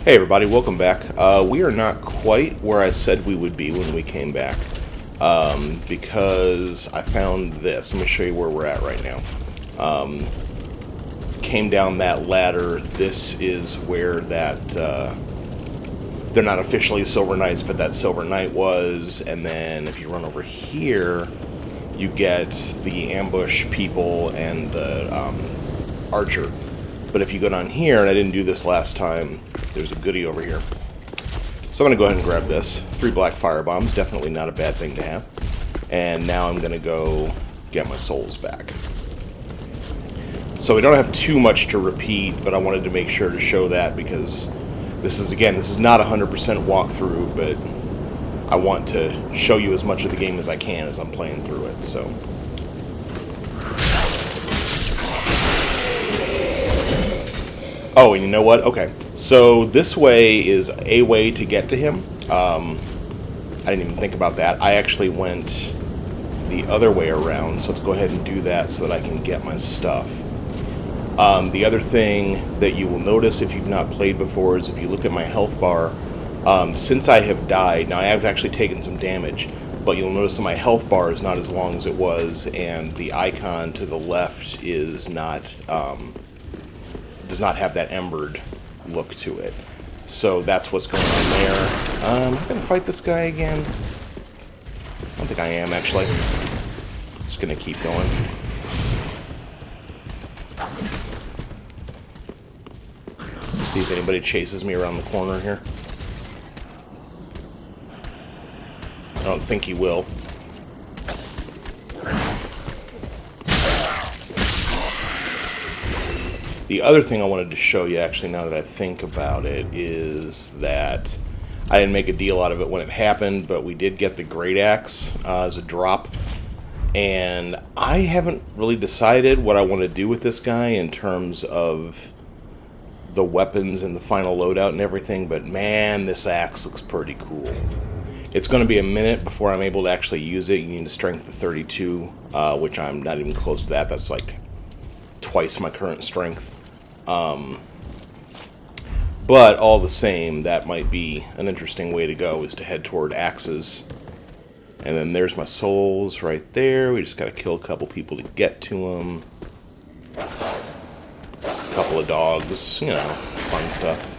Hey everybody, welcome back. We are not quite where I said we would be when we came back, because I found this. Let me show you where we're at right now. Came down that ladder. This is where that, they're not officially Silver Knights, but that Silver Knight was, and then if you run over here, you get the ambush people and the archer. But if you go down here, and I didn't do this last time, there's a goodie over here. So I'm going to go ahead and grab this. 3 black fire bombs, definitely not a bad thing to have. And now I'm going to go get my souls back. So we don't have too much to repeat, but I wanted to make sure to show that because this is not a 100% walkthrough, but I want to show you as much of the game as I can as I'm playing through it. So. Oh, and you know what? Okay, so this way is a way to get to him. I didn't even think about that. I actually went the other way around, so let's go ahead and do that so that I can get my stuff. The other thing that you will notice if you've not played before is if you look at my health bar, since I have died, now I have actually taken some damage, but you'll notice that my health bar is not as long as it was, and the icon to the left is not... does not have that embered look to it. So that's what's going on there. Am I going to fight this guy again? I don't think I am, actually. Just going to keep going. See if anybody chases me around the corner here. I don't think he will. The other thing I wanted to show you, actually, now that I think about it, is that I didn't make a deal out of it when it happened, but we did get the Great Axe as a drop. And I haven't really decided what I want to do with this guy in terms of the weapons and the final loadout and everything, but man, this axe looks pretty cool. It's going to be a minute before I'm able to actually use it. You need a strength of 32, which I'm not even close to that. That's like twice my current strength. But all the same, that might be an interesting way to go, is to head toward axes. And then there's my souls right there. We just got to kill a couple people to get to them. A couple of dogs, you know, fun stuff.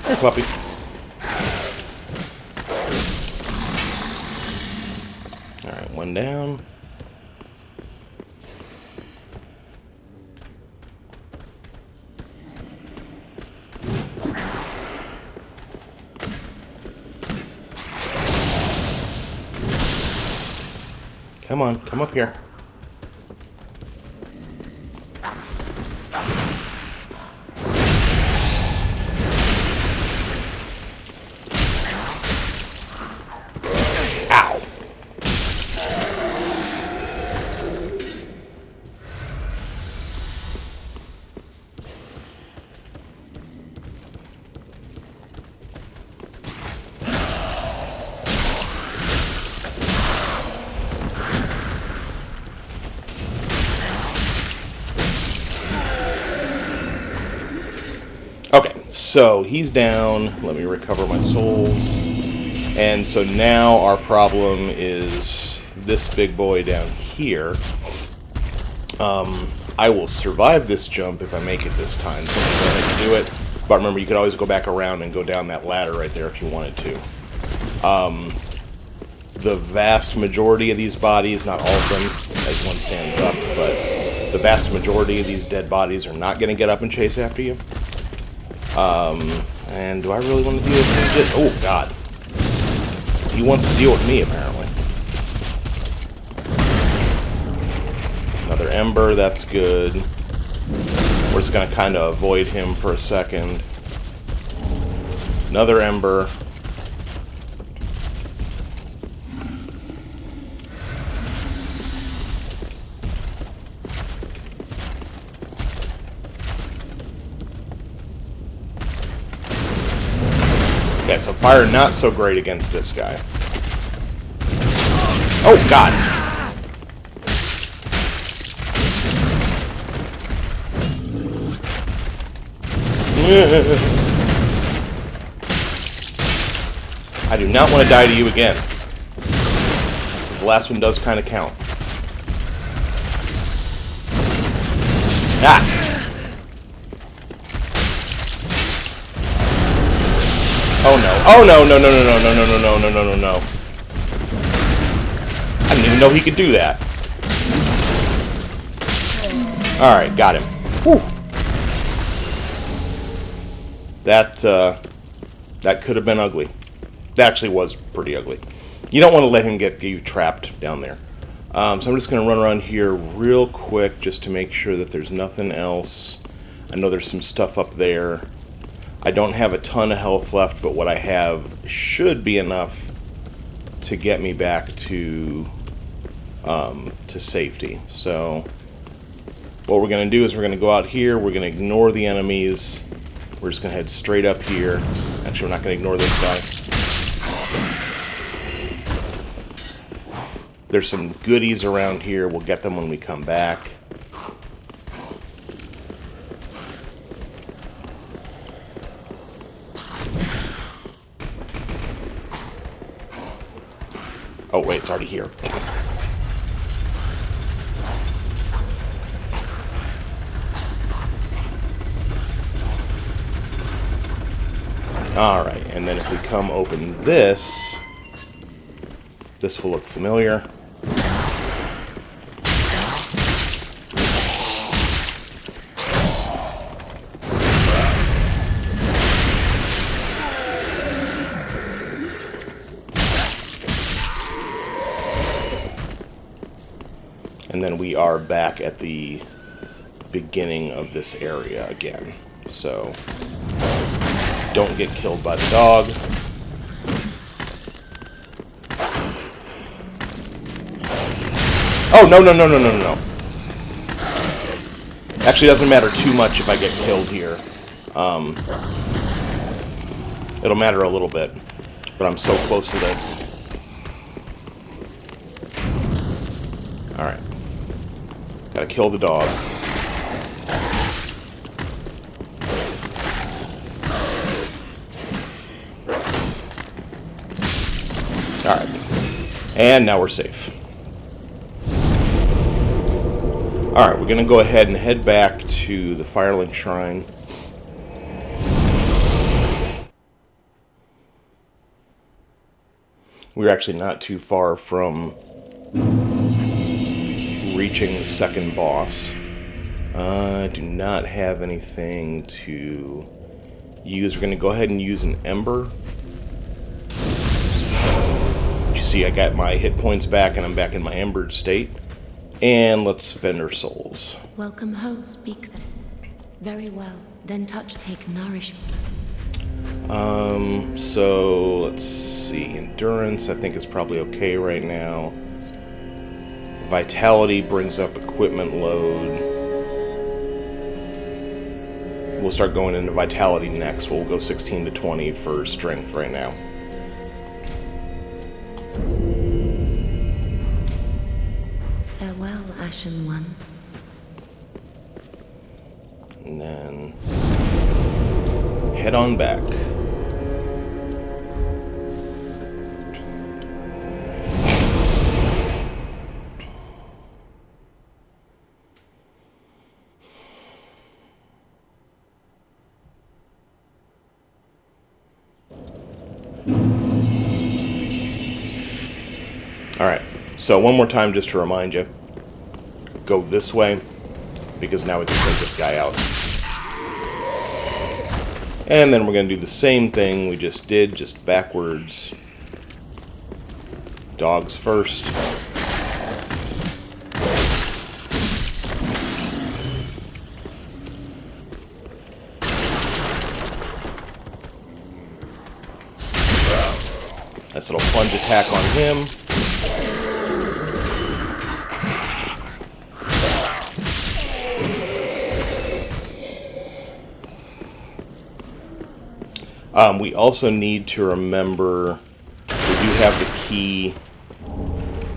Here, puppy. Alright, one down. Come on, come up here. Ow! Okay, so he's down. Let me recover my souls. And so now our problem is this big boy down here. I will survive this jump if I make it this time. So I'm going to go ahead and do it. But remember, you could always go back around and go down that ladder right there if you wanted to. The vast majority of these bodies, not all of them, as one stands up, but the vast majority of these dead bodies are not going to get up and chase after you. And do I really want to deal with this? Oh, God. He wants to deal with me, apparently. Another ember, that's good. We're just going to kind of avoid him for a second. Another ember. Okay, so fire not so great against this guy. Oh, God! I do not want to die to you again. Because the last one does kind of count. Ah! Oh no. Oh no, no, no, no, no, no, no, no, no, no, no, no. I didn't even know he could do that. Alright, got him. Whew. That could have been ugly. That actually was pretty ugly. You don't want to let him get you trapped down there. So I'm just going to run around here real quick just to make sure that there's nothing else. I know there's some stuff up there. I don't have a ton of health left, but what I have should be enough to get me back to safety. So what we're going to do is we're going to go out here. We're going to ignore the enemies. We're just going to head straight up here. Actually, we're not going to ignore this guy. There's some goodies around here. We'll get them when we come back. Oh, wait, it's already here. Alright, and then if we come open this, this will look familiar. And then we are back at the beginning of this area again. So, don't get killed by the dog. Oh, no, no, no, no, no, no. Actually, it doesn't matter too much if I get killed here. It'll matter a little bit. But I'm so close to the... Alright. Gotta kill the dog. Alright. And now we're safe. Alright, we're gonna go ahead and head back to the Firelink Shrine. We're actually not too far from reaching the second boss. I do not have anything to use. We're going to go ahead and use an ember. But you see, I got my hit points back and I'm back in my embered state. And let's spend our souls. Welcome home, speak then. Very well. Then touch take nourishment. So let's see. Endurance, I think is probably okay right now. Vitality brings up equipment load. We'll start going into Vitality next. We'll go 16 to 20 for Strength right now. Farewell, Ashen One. And then head on back. Alright, so one more time just to remind you, go this way, because now we can take this guy out. And then we're going to do the same thing we just did, just backwards. Dogs first. Nice little plunge attack on him. We also need to remember we do have the key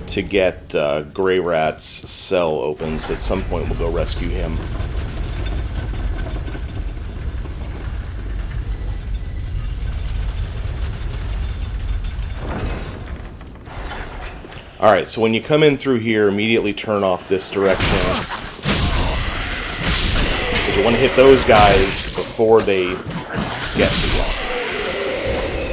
to get Grey Rat's cell open, so at some point we'll go rescue him. Alright, so when you come in through here, immediately turn off this direction. Because you want to hit those guys before they get to you.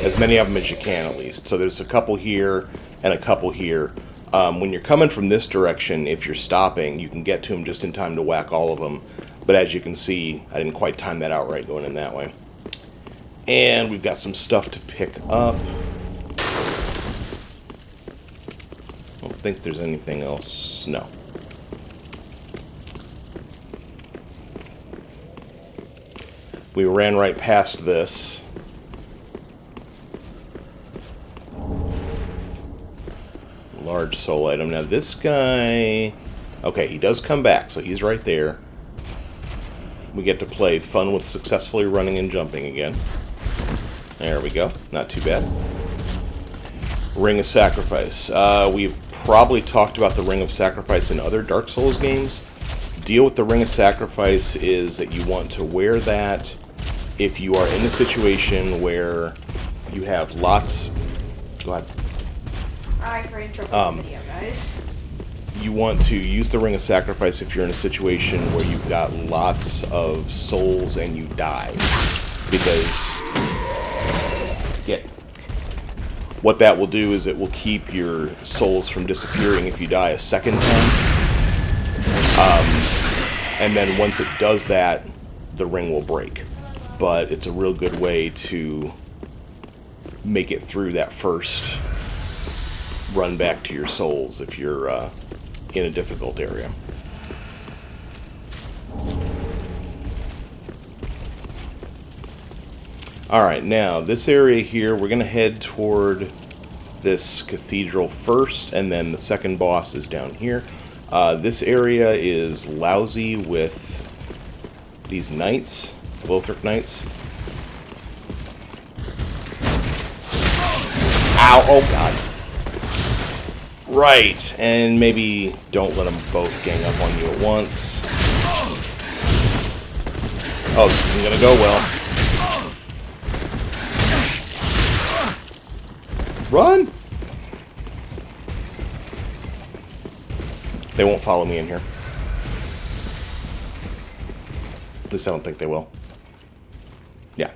As many of them as you can, at least. So there's a couple here and a couple here. When you're coming from this direction, if you're stopping, you can get to them just in time to whack all of them. But as you can see, I didn't quite time that out right going in that way. And we've got some stuff to pick up. I don't think there's anything else. No. We ran right past this. Large soul item. Now this guy... Okay, he does come back, so he's right there. We get to play fun with successfully running and jumping again. There we go. Not too bad. Ring of Sacrifice. We've probably talked about the Ring of Sacrifice in other Dark Souls games. Deal with the Ring of Sacrifice is that you want to wear that if you are in a situation where you have lots... Go ahead. Sorry for interrupting the video, guys. You want to use the Ring of Sacrifice if you're in a situation where you've got lots of souls and you die. Because what that will do is it will keep your souls from disappearing if you die a second time. And then once it does that, the ring will break. But it's a real good way to make it through that first run back to your souls if you're in a difficult area. Alright, now this area here, we're going to head toward this cathedral first, and then the second boss is down here. This area is lousy with these knights, Lothric knights. Ow, oh god. Right, and maybe don't let them both gang up on you at once. Oh, this isn't going to go well. Run! They won't follow me in here. At least I don't think they will. Yeah.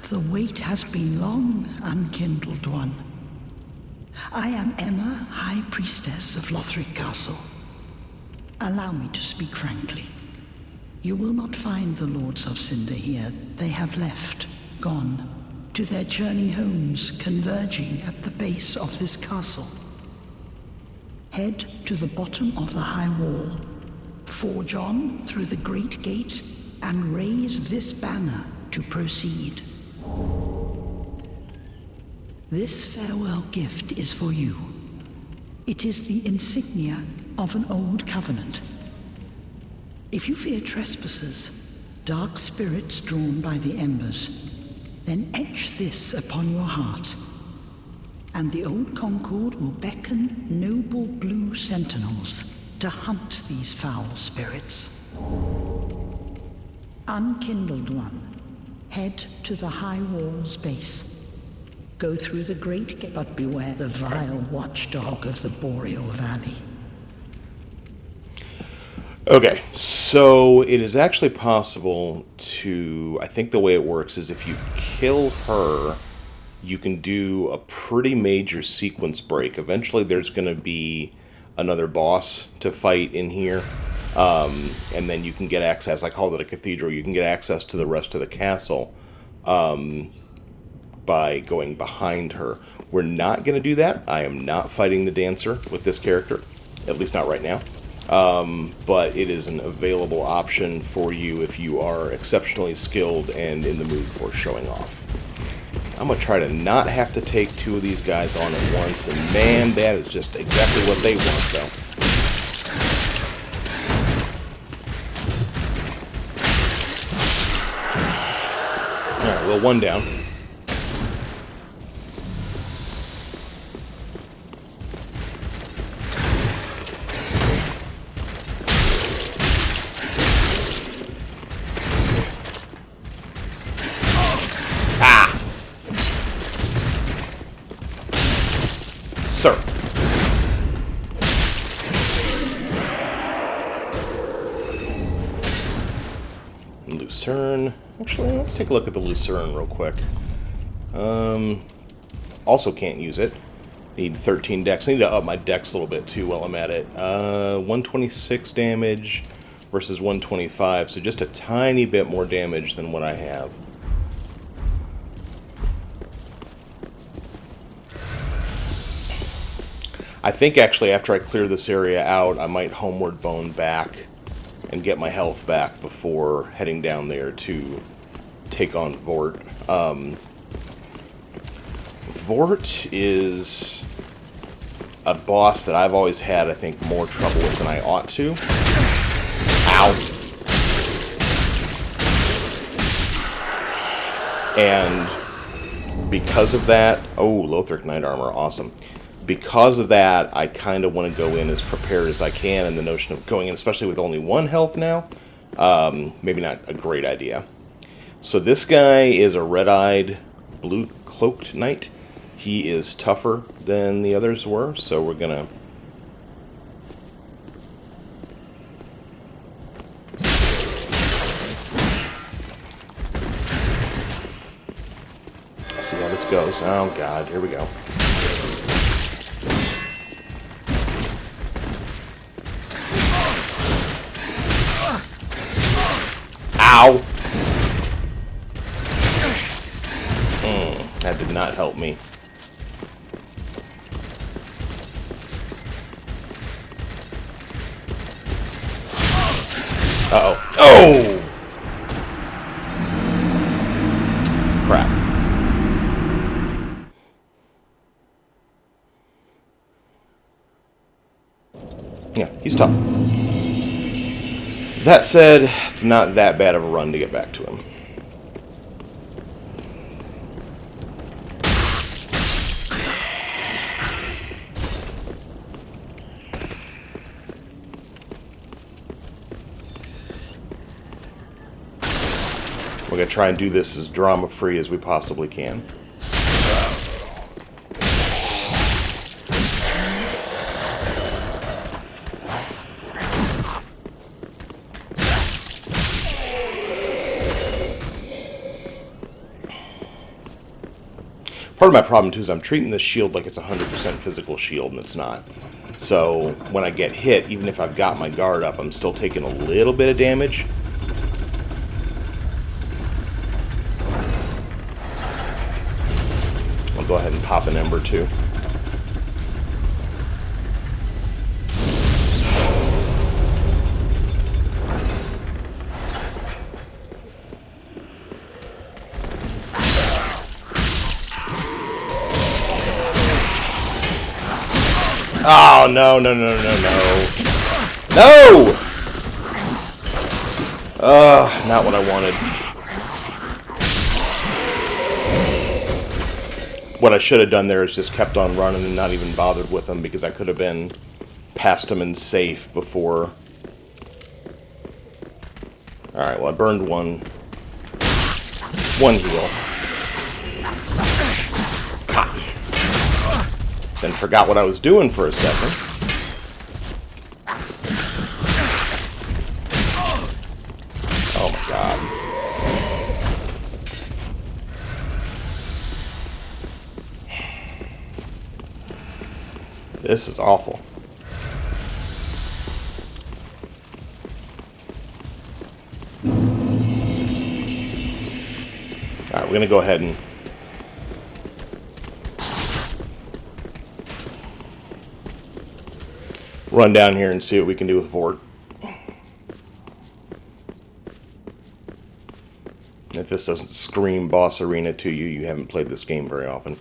The wait has been long, unkindled one. I am Emma, High Priestess of Lothric Castle. Allow me to speak frankly. You will not find the Lords of Cinder here. They have left, gone, to their journey homes converging at the base of this castle. Head to the bottom of the high wall, forge on through the great gate, and raise this banner to proceed. This farewell gift is for you. It is the insignia of an old covenant. If you fear trespassers, dark spirits drawn by the embers, then etch this upon your heart, and the old Concord will beckon noble blue sentinels to hunt these foul spirits. Unkindled one, head to the high wall's base. Go through the great gate, but beware the vile watchdog of the Boreal Valley. Okay, so it is actually possible to... I think the way it works is if you kill her, you can do a pretty major sequence break. Eventually there's going to be another boss to fight in here. And then you can get access, I called it a cathedral, you can get access to the rest of the castle by going behind her. We're not going to do that. I am not fighting the dancer with this character, at least not right now. But it is an available option for you if you are exceptionally skilled and in the mood for showing off. I'm going to try to not have to take two of these guys on at once, and man, that is just exactly what they want, though. Alright, well, one down. Lucerne. Actually, let's take a look at the Lucerne real quick. Also can't use it. Need 13 dex. I need to up my dex a little bit too while I'm at it. 126 damage versus 125, so just a tiny bit more damage than what I have. I think actually after I clear this area out, I might homeward bone back and get my health back before heading down there to take on Vordt. Vordt is a boss that I've always had, I think, more trouble with than I ought to. Ow. And because of that... Oh, Lothric Knight Armor, awesome. Because of that, I kind of want to go in as prepared as I can, and the notion of going in, especially with only 1 health now, maybe not a great idea. So this guy is a red-eyed, blue-cloaked knight. He is tougher than the others were, so we're gonna... see how this goes. Oh god, here we go. Ow! That did not help me. Uh-oh. Oh! Crap. Yeah, he's tough. That said, it's not that bad of a run to get back to him. We're going to try and do this as drama-free as we possibly can. Part of my problem, too, is I'm treating this shield like it's 100% physical shield, and it's not. So, when I get hit, even if I've got my guard up, I'm still taking a little bit of damage. I'll go ahead and pop an ember, too. Oh, no, no, no, no, no. No! Not what I wanted. What I should have done there is just kept on running and not even bothered with them, because I could have been past them and safe before. Alright, well, I burned one heal. Then forgot what I was doing for a second. Oh my god. This is awful. Alright, we're gonna go ahead and run down here and see what we can do with Vordt. If this doesn't scream boss arena to you, you haven't played this game very often.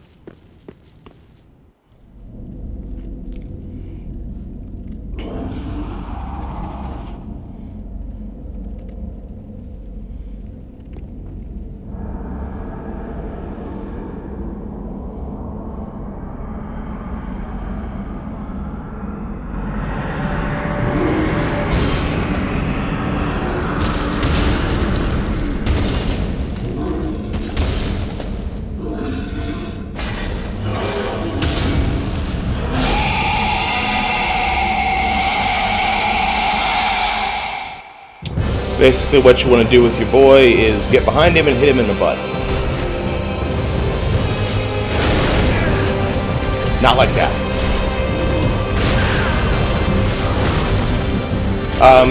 Basically what you want to do with your boy is get behind him and hit him in the butt. Not like that.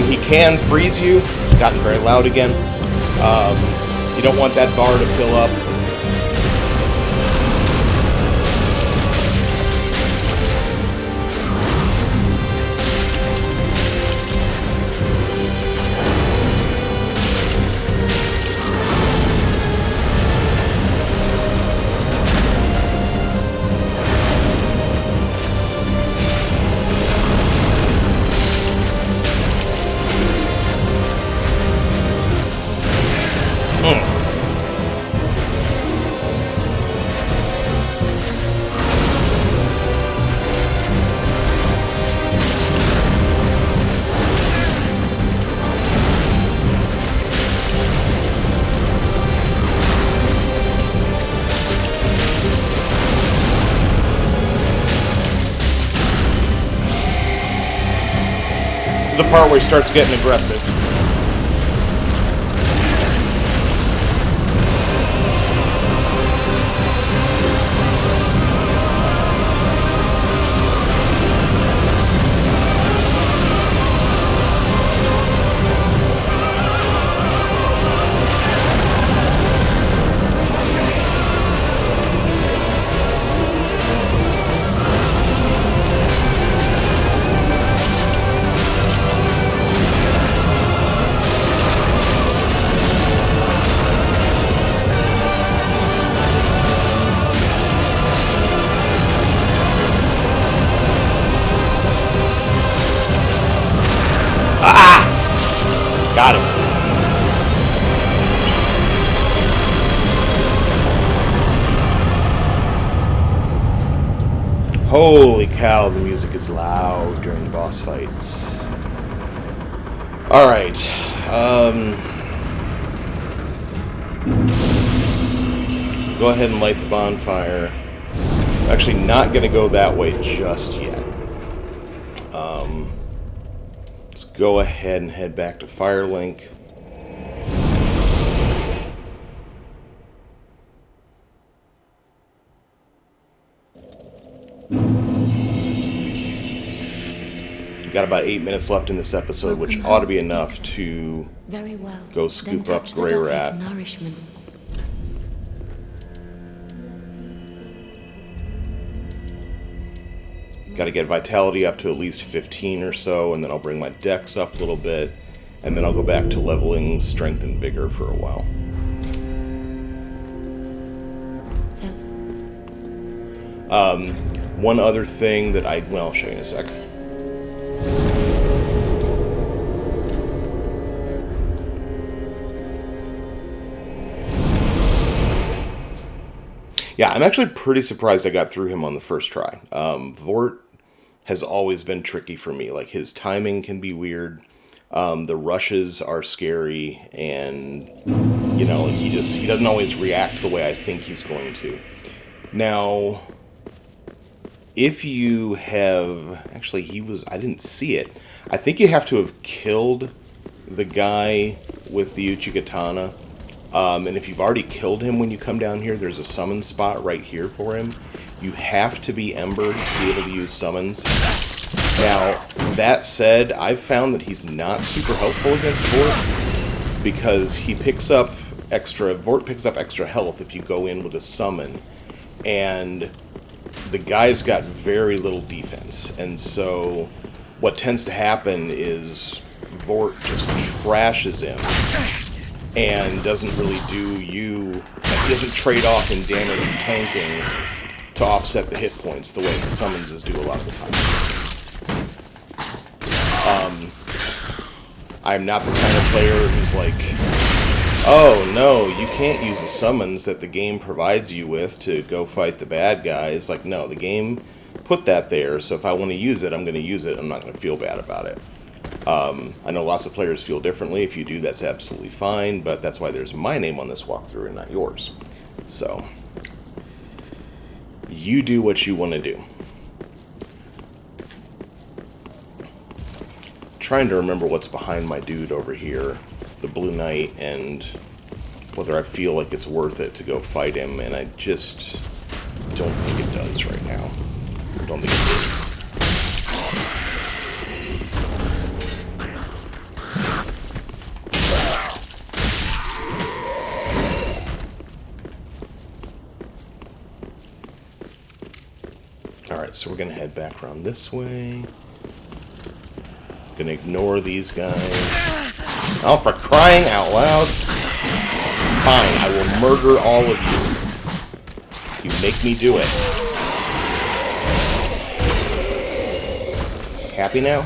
He can freeze you. It's gotten very loud again. You don't want that bar to fill up. The part where he starts getting aggressive. Got him. Holy cow, the music is loud during the boss fights. Alright. Go ahead and light the bonfire. I'm actually not going to go that way just yet. Let's go ahead and head back to Firelink. Got about 8 minutes left in this episode, which ought to be enough to Very well. go scoop Then up touch Grey the Rat. nourishment. Got to get vitality up to at least 15 or so, and then I'll bring my dex up a little bit, and then I'll go back to leveling strength and vigor for a while. One other thing that I'll show you in a sec. Yeah, I'm actually pretty surprised I got through him on the first try. Vordt has always been tricky for me. Like, his timing can be weird. The rushes are scary, and, you know, he doesn't always react the way I think he's going to. Now, if you have... Actually, I didn't see it. I think you have to have killed the guy with the Uchigatana. And if you've already killed him when you come down here, there's a summon spot right here for him. You have to be embered to be able to use summons. Now, that said, I've found that he's not super helpful against Vordt, because Vordt picks up extra health if you go in with a summon, and the guy's got very little defense, and so what tends to happen is Vordt just trashes him and doesn't really he doesn't trade off in damage and tanking to offset the hit points the way the summonses do a lot of the time. I'm not the kind of player who's like, oh no, you can't use the summons that the game provides you with to go fight the bad guys. Like, no, the game put that there, so if I want to use it, I'm going to use it. I'm not going to feel bad about it. I know lots of players feel differently. If you do, that's absolutely fine, but that's why there's my name on this walkthrough and not yours. So, you do what you want to do. Trying to remember what's behind my dude over here. the Blue Knight and whether I feel like it's worth it to go fight him, and I just don't think it does right now. Don't think it is. Alright, so we're going to head back around this way. Gonna ignore these guys. Oh, for crying out loud. Fine, I will murder all of you. You make me do it. Happy now?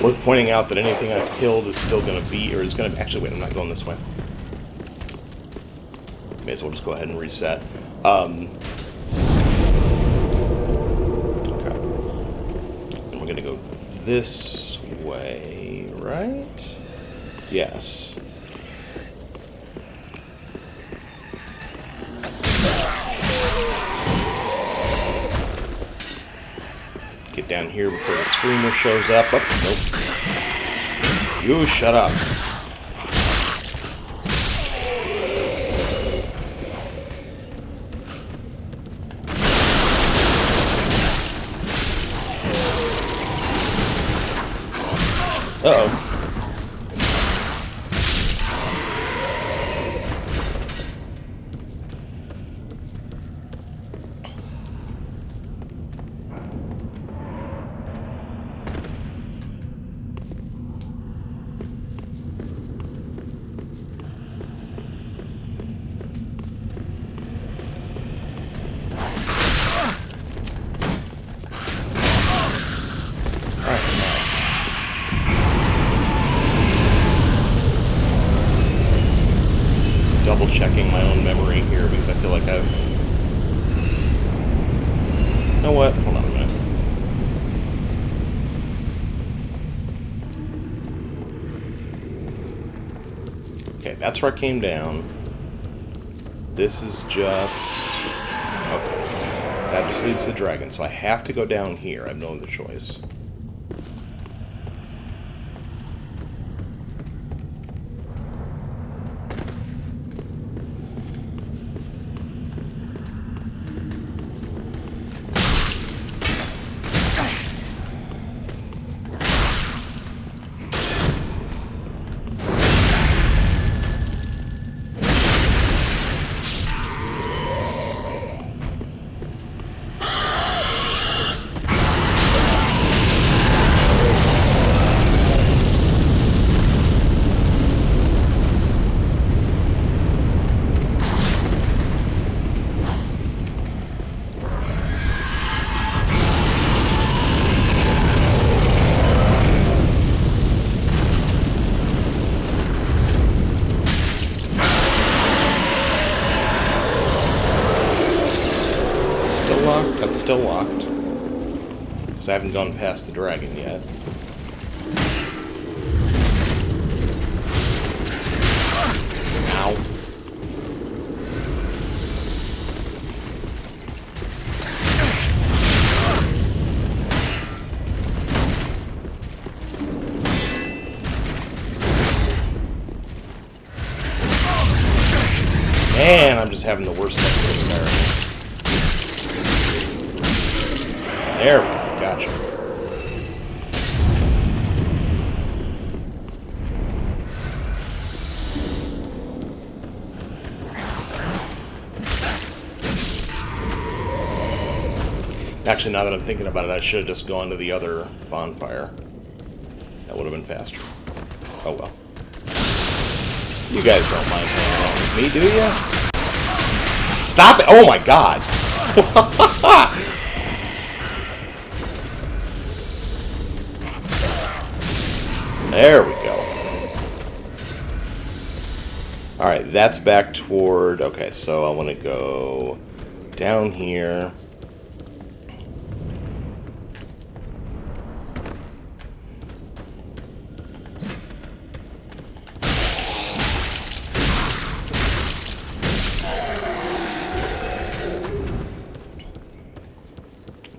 Worth pointing out that anything I've killed is still going to be, or is going to... Actually, wait, I'm not going this way. May as well just go ahead and reset. Okay. And we're going to go this way, right? Yes. Get down here before the screamer shows up. Oh, nope. You shut up. Uh-oh. Double checking my own memory here because I feel like I've... You know what? Hold on a minute. Okay, that's where I came down. This is just... Okay. That just leads to the dragon, so I have to go down here. I have no other choice. That's still locked. Because I haven't gone past the dragon yet. Ow. Man, I'm just having the worst luck with this barrel. There we go, gotcha. Actually, now that I'm thinking about it, I should have just gone to the other bonfire. That would have been faster. Oh well. You guys don't mind hanging out with me, do you? Stop it! Oh my god! There we go. Alright, that's back toward... Okay, so I want to go down here.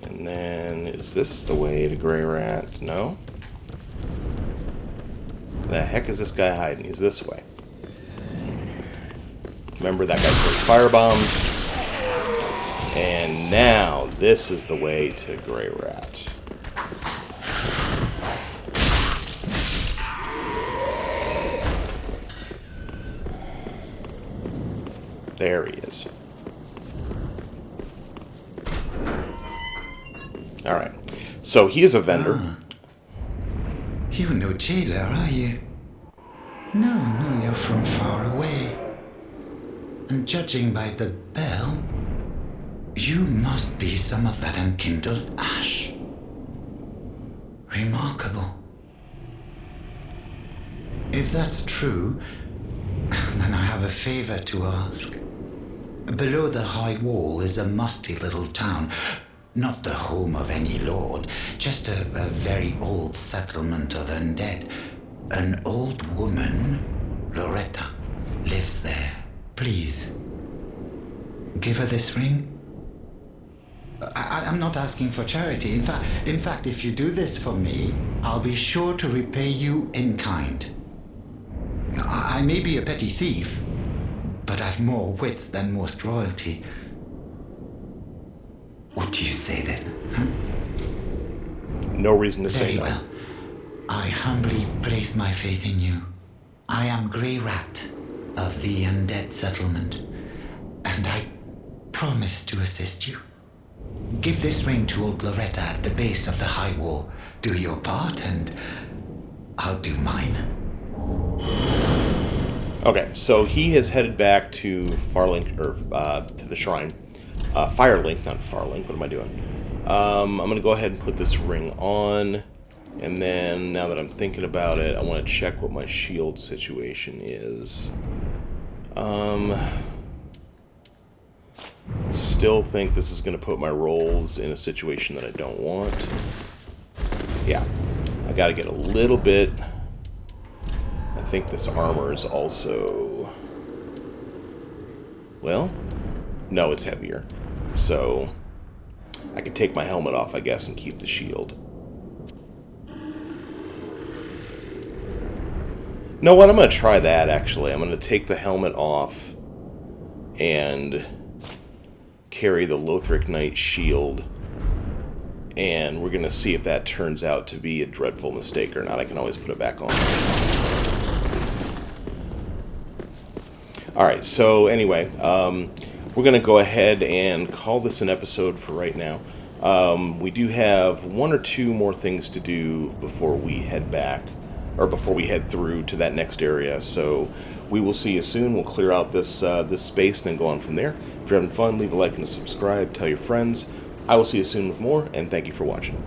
And then, is this the way to Grey Rat? No? The heck is this guy hiding? He's this way. Remember, that guy throws firebombs. And now, this is the way to Grey Rat. There he is. Alright. So, he is a vendor. You're no jailer, are you? No, you're from far away. And judging by the bell, you must be some of that unkindled ash. Remarkable. If that's true, then I have a favor to ask. Below the high wall is a musty little town. Not the home of any lord, just a very old settlement of undead. An old woman, Loretta, lives there. Please, give her this ring. I'm not asking for charity. In fact, if you do this for me, I'll be sure to repay you in kind. I may be a petty thief, but I've more wits than most royalty. What do you say then? Huh? No reason to say no. Very well. I humbly place my faith in you. I am Grey Rat of the undead settlement, and I promise to assist you. Give this ring to old Loretta at the base of the high wall. Do your part, and I'll do mine. Okay, so he has headed back to Farlink, or to the shrine. Firelink, not Farlink. What am I doing? I'm going to go ahead and put this ring on. And then, now that I'm thinking about it, I want to check what my shield situation is. Still think this is going to put my rolls in a situation that I don't want. Yeah, I got to get a little bit. I think this armor is also... Well, no, it's heavier. So, I could take my helmet off, I guess, and keep the shield. No, what? I'm going to try that, actually. I'm going to take the helmet off and carry the Lothric Knight shield. And we're going to see if that turns out to be a dreadful mistake or not. I can always put it back on. Alright, so anyway, we're going to go ahead and call this an episode for right now. We do have one or two more things to do before we head back, or before we head through to that next area. So we will see you soon. We'll clear out this this space and then go on from there. If you're having fun, leave a like and a subscribe. Tell your friends. I will see you soon with more, and thank you for watching.